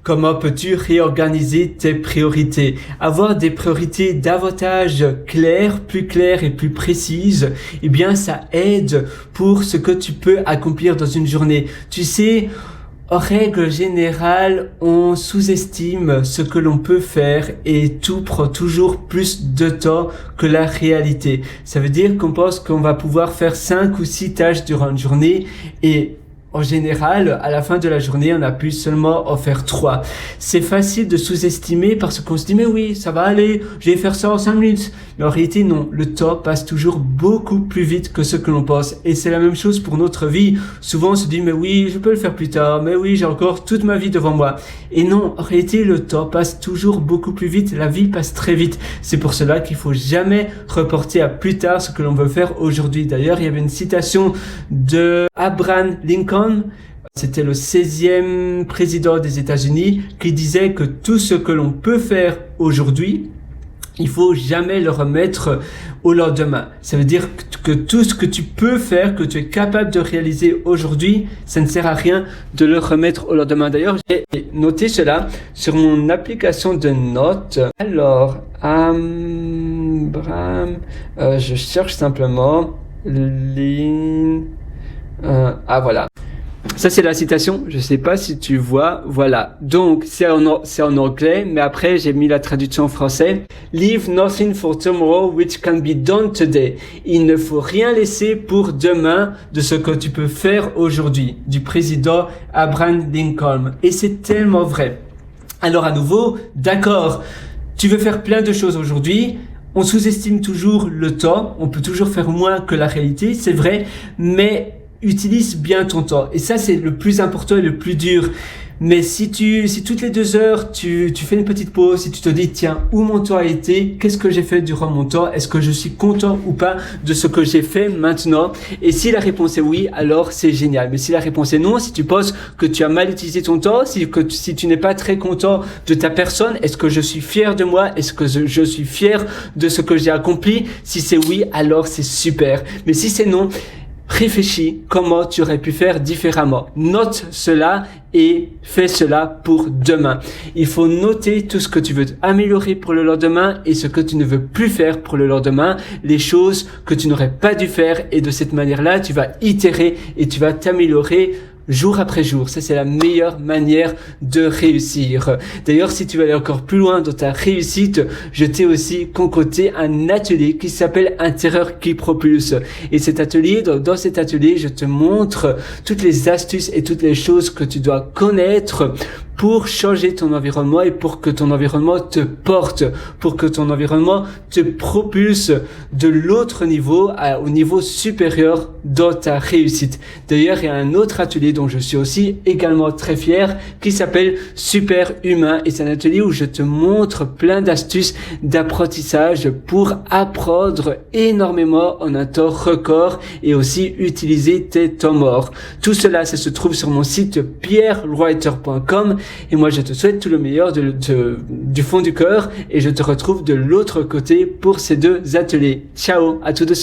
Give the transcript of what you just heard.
Comment peux-tu réorganiser tes priorités? Avoir des priorités davantage plus claires et plus précises, eh bien, ça aide pour ce que tu peux accomplir dans une journée. Tu sais, en règle générale, on sous-estime ce que l'on peut faire et tout prend toujours plus de temps que la réalité. Ça veut dire qu'on pense qu'on va pouvoir faire 5 ou 6 tâches durant une journée et en général, à la fin de la journée, on a pu seulement en faire 3. C'est facile de sous-estimer parce qu'on se dit, mais oui, ça va aller, je vais faire ça en 5 minutes. Mais en réalité, non. Le temps passe toujours beaucoup plus vite que ce que l'on pense. Et c'est la même chose pour notre vie. Souvent, on se dit, mais oui, je peux le faire plus tard. Mais oui, j'ai encore toute ma vie devant moi. Et non, en réalité, le temps passe toujours beaucoup plus vite. La vie passe très vite. C'est pour cela qu'il faut jamais reporter à plus tard ce que l'on veut faire aujourd'hui. D'ailleurs, il y avait une citation de Abraham Lincoln. C'était le 16e président des États-Unis qui disait que tout ce que l'on peut faire aujourd'hui, il faut jamais le remettre au lendemain. Ça veut dire que tout ce que tu peux faire, que tu es capable de réaliser aujourd'hui, ça ne sert à rien de le remettre au lendemain. D'ailleurs, j'ai noté cela sur mon application de notes. Alors, je cherche simplement voilà. Ça, c'est la citation. Je sais pas si tu vois. Voilà. Donc, c'est en anglais, mais après, j'ai mis la traduction en français. Leave nothing for tomorrow which can be done today. Il ne faut rien laisser pour demain de ce que tu peux faire aujourd'hui. Du président Abraham Lincoln. Et c'est tellement vrai. Alors, à nouveau, d'accord. Tu veux faire plein de choses aujourd'hui. On sous-estime toujours le temps. On peut toujours faire moins que la réalité. C'est vrai. Mais utilise bien ton temps. Et ça, c'est le plus important et le plus dur. Mais si toutes les 2 heures, tu fais une petite pause, si tu te dis, tiens, où mon temps a été, qu'est-ce que j'ai fait durant mon temps, est-ce que je suis content ou pas de ce que j'ai fait maintenant? Et si la réponse est oui, alors c'est génial. Mais si la réponse est non, si tu penses que tu as mal utilisé ton temps, si tu n'es pas très content de ta personne, est-ce que je suis fier de moi? Est-ce que je suis fier de ce que j'ai accompli? Si c'est oui, alors c'est super. Mais si c'est non, réfléchis comment tu aurais pu faire différemment. Note cela et fais cela pour demain. Il faut noter tout ce que tu veux améliorer pour le lendemain et ce que tu ne veux plus faire pour le lendemain, les choses que tu n'aurais pas dû faire, et de cette manière-là, tu vas itérer et tu vas t'améliorer jour après jour. Ça, c'est la meilleure manière de réussir. D'ailleurs, si tu veux aller encore plus loin dans ta réussite, je t'ai aussi concocté un atelier qui s'appelle Intérieur qui propulse. Et cet atelier, dans cet atelier, je te montre toutes les astuces et toutes les choses que tu dois connaître pour changer ton environnement et pour que ton environnement te porte, pour que ton environnement te propulse de l'autre niveau au niveau supérieur dans ta réussite. D'ailleurs, il y a un autre atelier dont je suis aussi également très fier qui s'appelle Super Humain, et c'est un atelier où je te montre plein d'astuces d'apprentissage pour apprendre énormément en un temps record et aussi utiliser tes temps morts. Tout cela, ça se trouve sur mon site pierreleroyter.com. Et moi, je te souhaite tout le meilleur du fond du cœur, et je te retrouve de l'autre côté pour ces 2 ateliers. Ciao, à tout de suite.